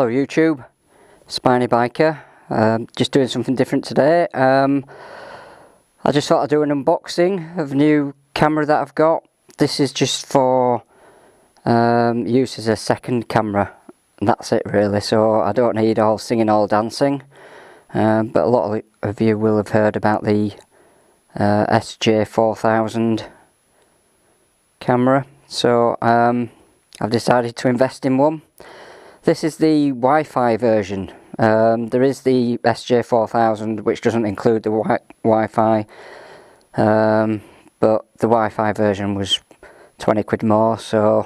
Hello YouTube, SpinyBiker. Just doing something different today. I just thought I'd do an unboxing of a new camera that I've got. This is just for use as a second camera, and that's it really. So I don't need all singing, all dancing. But a lot of you will have heard about the SJ4000 camera. So I've decided to invest in one. This is the Wi-Fi version. There is the SJ4000 which doesn't include the Wi-Fi, but the Wi-Fi version was 20 quid more. So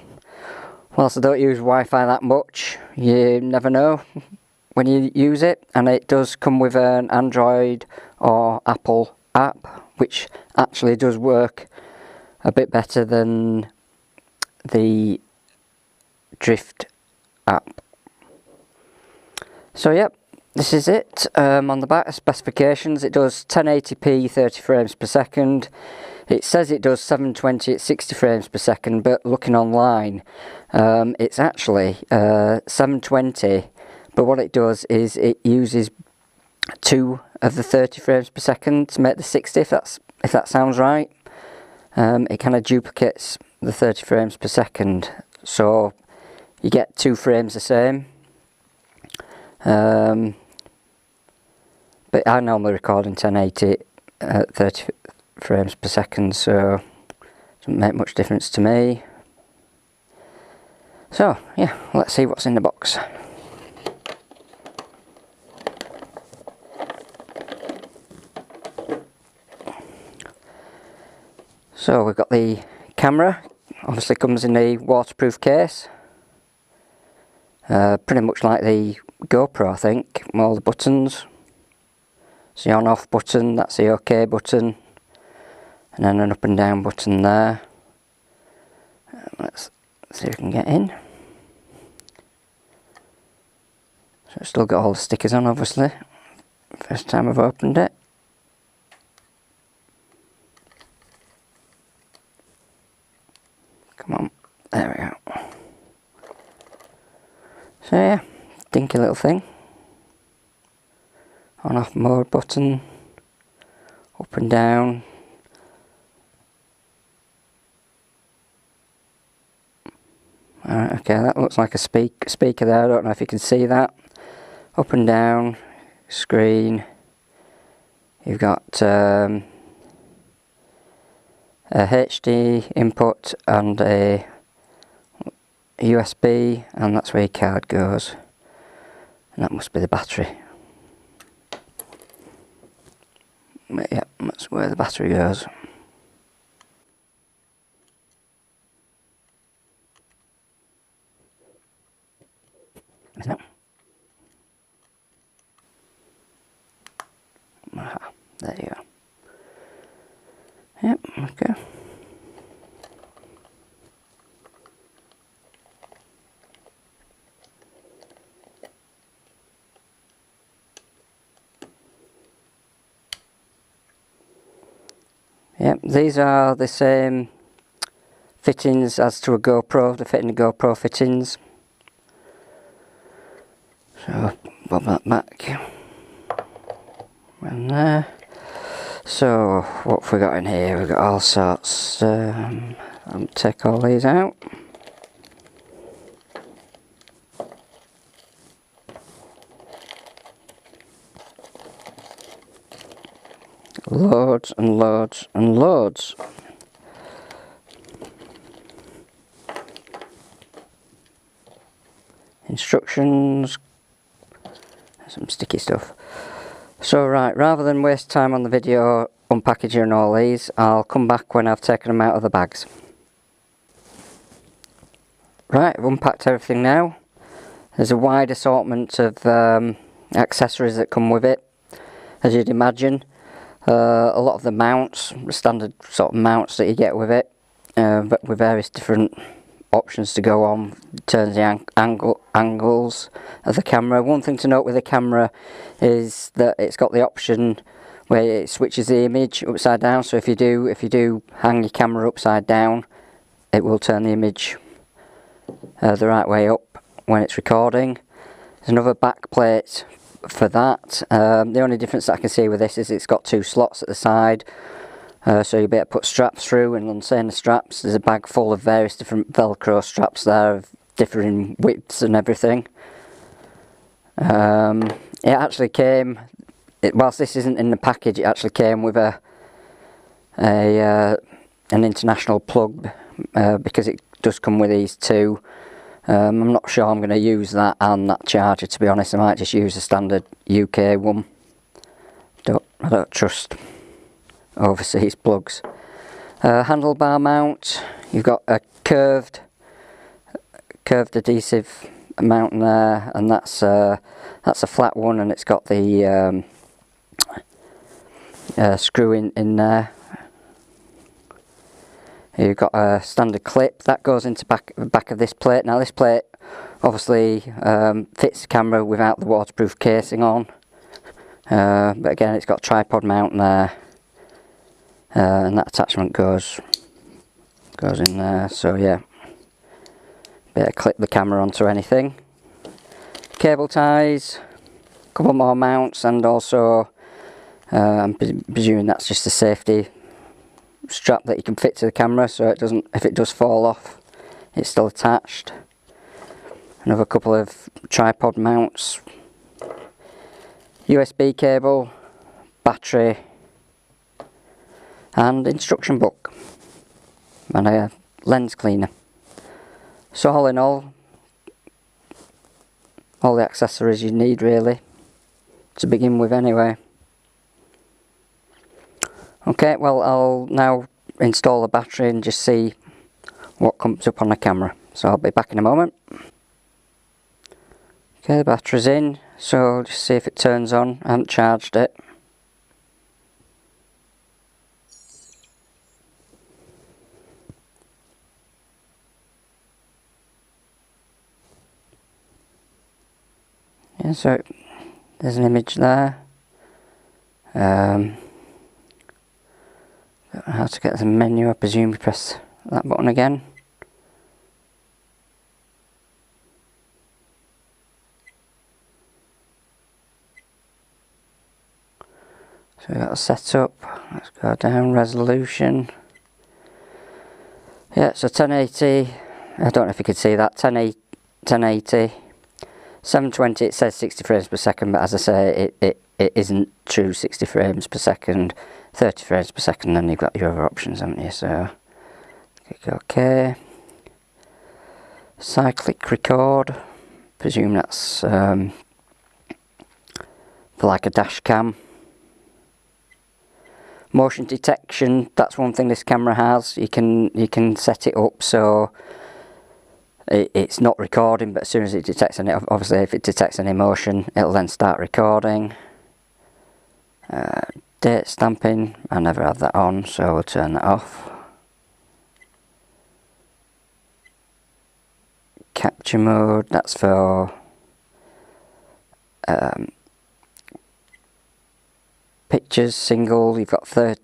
whilst I don't use Wi-Fi that much, you never know when you use it. And it does come with an Android or Apple app, which actually does work a bit better than the Drift app. So yep, this is it. On the back specifications, it does 1080p 30 frames per second. It says it does 720 at 60 frames per second, but looking online, it's actually 720, but what it does is it uses 2 of the 30 frames per second to make the 60, if that sounds right. It kind of duplicates the 30 frames per second, so you get 2 frames the same. But I normally record in 1080 at 30 frames per second, so it doesn't make much difference to me. So yeah, let's see what's in the box. So we've got the camera, obviously comes in a waterproof case. Pretty much like the GoPro, I think. All the buttons. It's the on off button, that's the OK button, and then an up and down button there. Let's see if we can get in. So it's still got all the stickers on, obviously. First time I've opened it. Come on, there we go. So yeah, dinky little thing. On off mode button, up and down. Alright, okay, that looks like a speaker there. I don't know if you can see that. Up and down, screen. You've got a HD input and a USB, and that's where your card goes, and that must be the battery. Yeah, that's where the battery goes. Isn't it? Aha, there you go. Yep, okay. Yep, these are the same fittings as to a GoPro. They fit in the GoPro fittings. So bob that back around there. So what have we got in here? We've got all sorts. I'll take all these out. Loads and loads and loads. Instructions. Some sticky stuff. So right, rather than waste time on the video unpackaging all these, I'll come back when I've taken them out of the bags. Right, I've unpacked everything now. There's a wide assortment of accessories that come with it, as you'd imagine. A lot of the mounts, the standard sort of mounts that you get with it, but with various different options to go on. Turns the angles of the camera. One thing to note with the camera is that it's got the option where it switches the image upside down. So if you do hang your camera upside down, it will turn the image the right way up when it's recording. There's another back plate for that. The only difference that I can see with this is it's got 2 slots at the side, so you'll be able to put straps through and unchain the straps. There's a bag full of various different Velcro straps there of differing widths and everything. It actually came, whilst this isn't in the package, it actually came with an international plug, because it does come with these 2. I'm not sure I'm going to use that and that charger, to be honest. I might just use a standard UK one. I don't trust overseas plugs. Handlebar mount, you've got a curved adhesive mount there, and that's a flat one, and it's got the screw in there. You've got a standard clip that goes into back of this plate. Now this plate obviously fits the camera without the waterproof casing on, but again it's got a tripod mount there, and that attachment goes in there. So yeah, better clip the camera onto anything. Cable ties, a couple more mounts, and also I'm presuming that's just a safety strap that you can fit to the camera, so it doesn't, if it does fall off, it's still attached. Another couple of tripod mounts, USB cable, battery, and instruction book, and a lens cleaner. So all in all the accessories you need really to begin with anyway. Okay, well I'll now install the battery and just see what comes up on the camera. So I'll be back in a moment. Okay, the battery's in, so just see if it turns on. I haven't charged it. Yeah, so there's an image there. How to get the menu, I presume you press that button again. So we've got a setup, let's go down, resolution. Yeah, so 1080, I don't know if you could see that, 1080, 720, it says 60 frames per second, but as I say, it isn't true 60 frames per second. 30 frames per second, then you've got your other options, haven't you? So click OK. Cyclic record, presume that's for like a dash cam. Motion detection, that's one thing this camera has. You can set it up so it's not recording, but as soon as it detects any, obviously if it detects any motion, it'll then start recording. Date stamping, I never have that on, so we'll turn that off. Capture mode, that's for pictures, single. You've got 3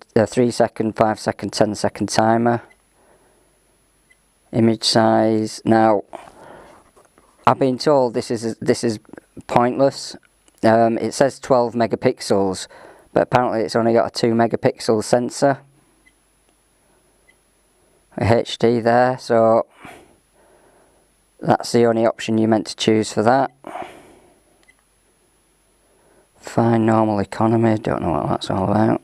second, 5 second, 10 second timer. Image size. Now, I've been told this is pointless. It says 12 megapixels, but apparently it's only got a 2 megapixel sensor, a HD there, so that's the only option you're meant to choose for that. Fine, normal, economy, don't know what that's all about.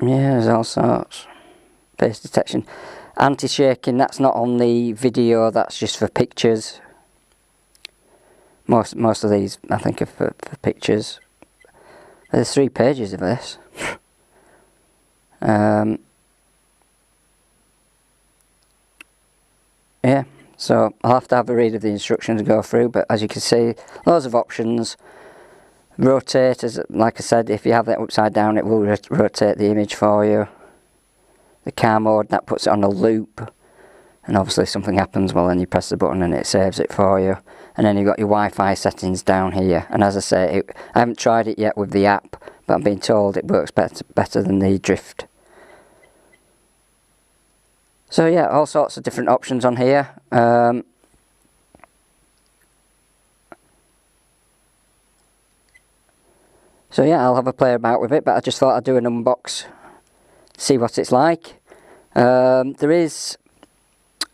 Yeah, there's all sorts. Face detection. Anti-shaking, that's not on the video, that's just for pictures. Most of these, I think, are for pictures. There's 3 pages of this. Yeah, so I'll have to have a read of the instructions to go through, but as you can see, loads of options. Rotate, as like I said, if you have that upside down, it will rotate the image for you. The car mode, that puts it on a loop, and obviously something happens, well then you press the button and it saves it for you. And then you've got your Wi-Fi settings down here, and as I say, I haven't tried it yet with the app, but I'm being told it works better than the drift. So yeah, all sorts of different options on here. So yeah, I'll have a play about with it, but I just thought I'd do an unbox, see what it's like. There is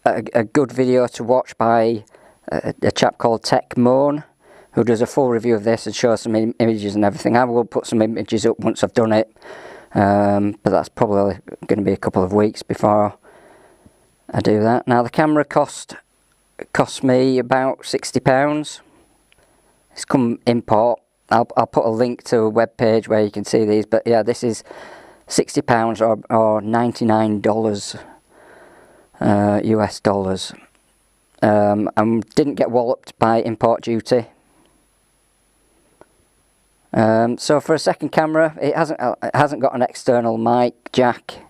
a good video to watch by a chap called Tech Moan, who does a full review of this and shows some images and everything. I will put some images up once I've done it, but that's probably going to be a couple of weeks before I do that. Now the camera cost me about £60. It's come import. I'll put a link to a web page where you can see these, but yeah, this is £60 or $99 US dollars. And didn't get walloped by import duty. So for a second camera, it hasn't got an external mic jack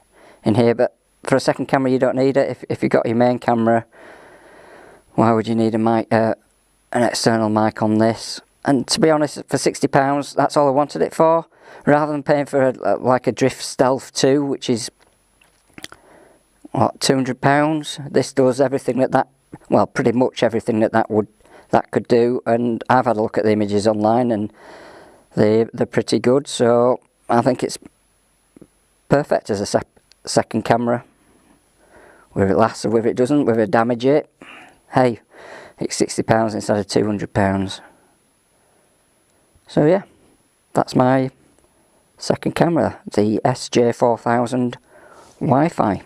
in here, but for a second camera you don't need it. If you've got your main camera, why would you need a mic, an external mic on this? And to be honest, for £60, that's all I wanted it for. Rather than paying for like a Drift Stealth 2, which is what, £200. This does everything that well, pretty much everything that could do. And I've had a look at the images online, and they're pretty good. So I think it's perfect as a second camera. Whether it lasts or whether it doesn't, whether it damage it, hey, it's £60 instead of £200. So yeah, that's my second camera, the SJ4000 Wi-Fi.